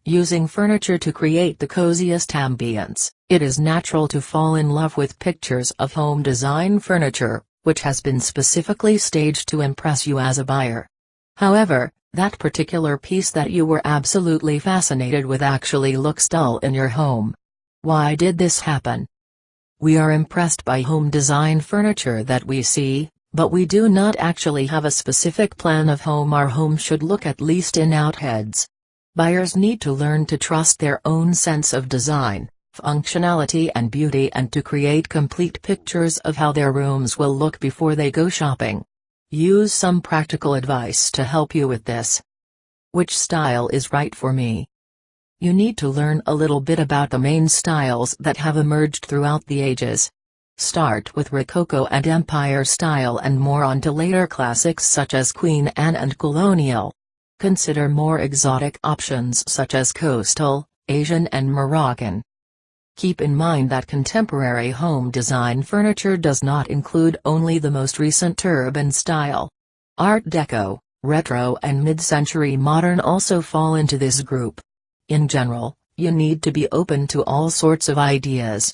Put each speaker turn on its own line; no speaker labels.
Using furniture to create the coziest ambience, it is natural to fall in love with pictures of home design furniture, which has been specifically staged to impress you as a buyer. However, that particular piece that you were absolutely fascinated with actually looks dull in your home. Why did this happen? We are impressed by home design furniture that we see, but we do not actually have a specific plan of home our home should look at least in our heads. Buyers need to learn to trust their own sense of design, functionality and beauty, and to create complete pictures of how their rooms will look before they go shopping. Use some practical advice to help you with this. Which style is right for me? You need to learn a little bit about the main styles that have emerged throughout the ages. Start with Rococo and Empire style and more on to later classics such as Queen Anne and Colonial. Consider more exotic options such as Coastal, Asian and Moroccan. Keep in mind that contemporary home design furniture does not include only the most recent urban style. Art Deco, retro and mid-century modern also fall into this group. In general, you need to be open to all sorts of ideas,